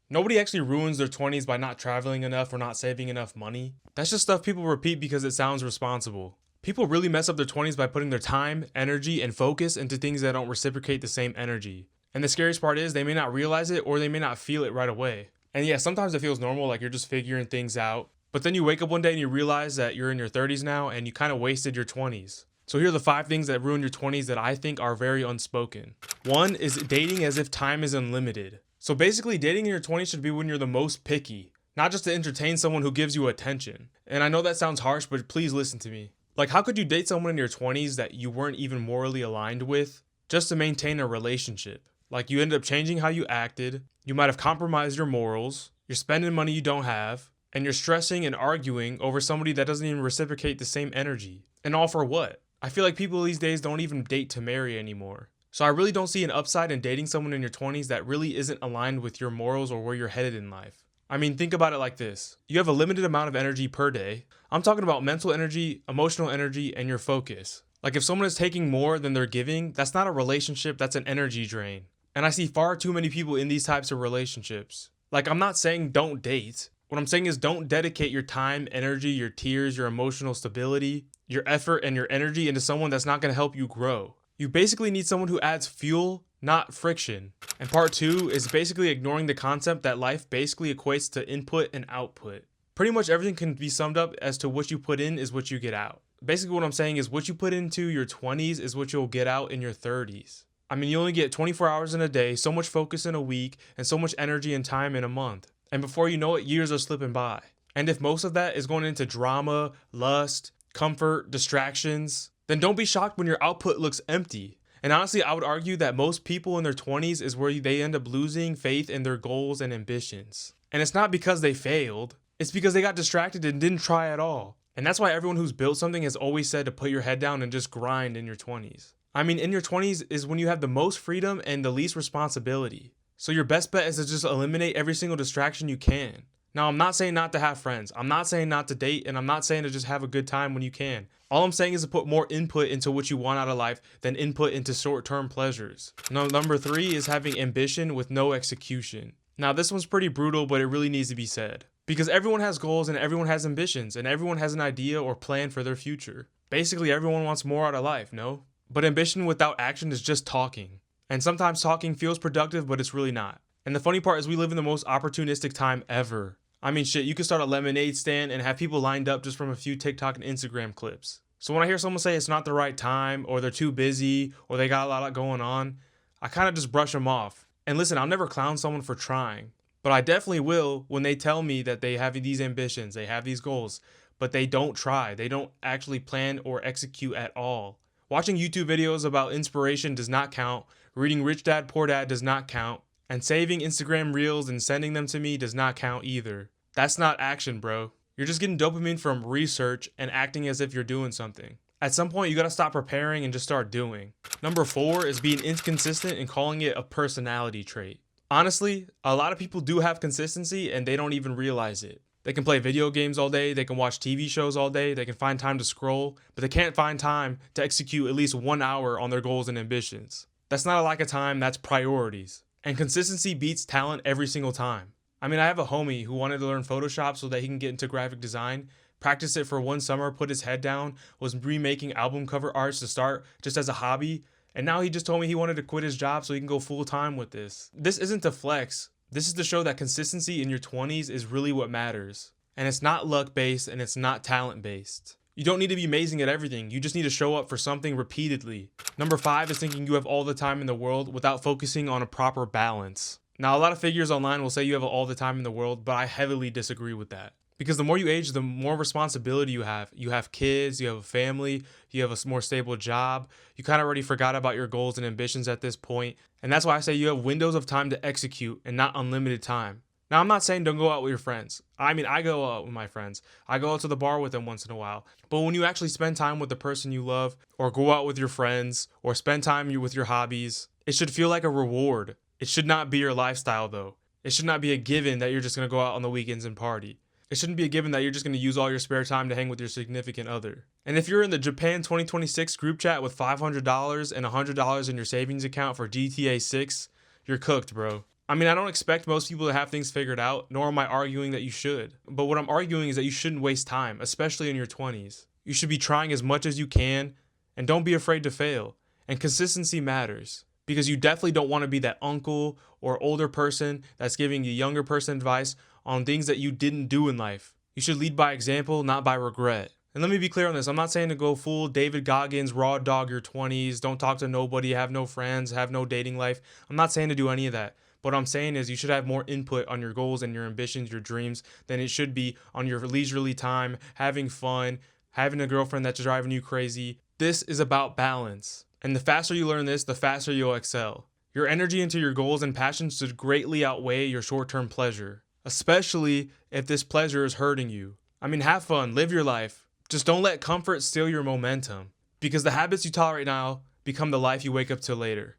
Nobody actually ruins their 20s by not traveling enough or not saving enough money. That's just stuff people repeat because it sounds responsible. People really mess up their 20s by putting their time, energy, and focus into things that don't reciprocate the same energy. And the scariest part is they may not realize it or they may not feel it right away. And yeah, sometimes it feels normal, like you're just figuring things out. But then you wake up one day and you realize that you're in your 30s now and you kind of wasted your 20s. So here are the 5 things that ruin your 20s that I think are very unspoken. One is dating as if time is unlimited. So basically, dating in your 20s should be when you're the most picky, not just to entertain someone who gives you attention. And I know that sounds harsh, but please listen to me. Like, how could you date someone in your 20s that you weren't even morally aligned with just to maintain a relationship? Like, you ended up changing how you acted, you might have compromised your morals, you're spending money you don't have, and you're stressing and arguing over somebody that doesn't even reciprocate the same energy. And all for what? I feel like people these days don't even date to marry anymore. So I really don't see an upside in dating someone in your 20s that really isn't aligned with your morals or where you're headed in life. I mean, think about it like this. You have a limited amount of energy per day. I'm talking about mental energy, emotional energy, and your focus. Like, if someone is taking more than they're giving, that's not a relationship, that's an energy drain. And I see far too many people in these types of relationships. Like, I'm not saying don't date. What I'm saying is don't dedicate your time, energy, your tears, your emotional stability, your effort, and your energy into someone that's not going to help you grow. You basically need someone who adds fuel, not friction. And part 2 is basically ignoring the concept that life basically equates to input and output. Pretty much everything can be summed up as to what you put in is what you get out. Basically what I'm saying is what you put into your 20s is what you'll get out in your 30s. I mean, you only get 24 hours in a day, so much focus in a week, and so much energy and time in a month. And before you know it, years are slipping by. And if most of that is going into drama, lust, comfort, distractions, then don't be shocked when your output looks empty. And honestly, I would argue that most people in their 20s is where they end up losing faith in their goals and ambitions. And it's not because they failed, it's because they got distracted and didn't try at all. And that's why everyone who's built something has always said to put your head down and just grind in your 20s. I mean, in your 20s is when you have the most freedom and the least responsibility. So your best bet is to just eliminate every single distraction you can. Now, I'm not saying not to have friends. I'm not saying not to date, and I'm not saying to just have a good time when you can. All I'm saying is to put more input into what you want out of life than input into short-term pleasures. Now, number 3 is having ambition with no execution. Now, this one's pretty brutal, but it really needs to be said. Because everyone has goals and everyone has ambitions and everyone has an idea or plan for their future. Basically, everyone wants more out of life, no? But ambition without action is just talking. And sometimes talking feels productive, but it's really not. And the funny part is we live in the most opportunistic time ever. I mean, shit, you could start a lemonade stand and have people lined up just from a few TikTok and Instagram clips. So when I hear someone say it's not the right time, or they're too busy, or they got a lot going on, I kind of just brush them off. And listen, I'll never clown someone for trying, but I definitely will when they tell me that they have these ambitions, they have these goals, but they don't try. They don't actually plan or execute at all. Watching YouTube videos about inspiration does not count. Reading Rich Dad Poor Dad does not count. And saving Instagram reels and sending them to me does not count either. That's not action, bro. You're just getting dopamine from research and acting as if you're doing something. At some point, you gotta stop preparing and just start doing. Number 4 is being inconsistent and calling it a personality trait. Honestly, a lot of people do have consistency and they don't even realize it. They can play video games all day, they can watch TV shows all day, they can find time to scroll, but they can't find time to execute at least 1 hour on their goals and ambitions. That's not a lack of time, that's priorities. And consistency beats talent every single time. I mean, I have a homie who wanted to learn Photoshop so that he can get into graphic design, practiced it for 1 summer, put his head down, was remaking album cover arts to start just as a hobby, and now he just told me he wanted to quit his job so he can go full time with this. This isn't to flex. This is to show that consistency in your 20s is really what matters. And it's not luck based and it's not talent based. You don't need to be amazing at everything. You just need to show up for something repeatedly. Number 5 is thinking you have all the time in the world without focusing on a proper balance. Now, a lot of figures online will say you have all the time in the world, but I heavily disagree with that. Because the more you age, the more responsibility you have. You have kids, you have a family, you have a more stable job. You kind of already forgot about your goals and ambitions at this point. And that's why I say you have windows of time to execute and not unlimited time. Now, I'm not saying don't go out with your friends. I mean, I go out with my friends. I go out to the bar with them once in a while. But when you actually spend time with the person you love, or go out with your friends, or spend time with your hobbies, it should feel like a reward. It should not be your lifestyle, though. It should not be a given that you're just going to go out on the weekends and party. It shouldn't be a given that you're just going to use all your spare time to hang with your significant other. And if you're in the Japan 2026 group chat with $500 and $100 in your savings account for GTA 6, you're cooked, bro. I mean, I don't expect most people to have things figured out, nor am I arguing that you should. But what I'm arguing is that you shouldn't waste time, especially in your 20s. You should be trying as much as you can, and don't be afraid to fail. And consistency matters, because you definitely don't want to be that uncle or older person that's giving the younger person advice on things that you didn't do in life. You should lead by example, not by regret. And let me be clear on this. I'm not saying to go full David Goggins, raw dog your 20s, don't talk to nobody, have no friends, have no dating life. I'm not saying to do any of that. What I'm saying is you should have more input on your goals and your ambitions, your dreams, than it should be on your leisurely time, having fun, having a girlfriend that's driving you crazy. This is about balance. And the faster you learn this, the faster you'll excel. Your energy into your goals and passions should greatly outweigh your short-term pleasure, especially if this pleasure is hurting you. I mean, have fun, live your life. Just don't let comfort steal your momentum, because the habits you tolerate now become the life you wake up to later.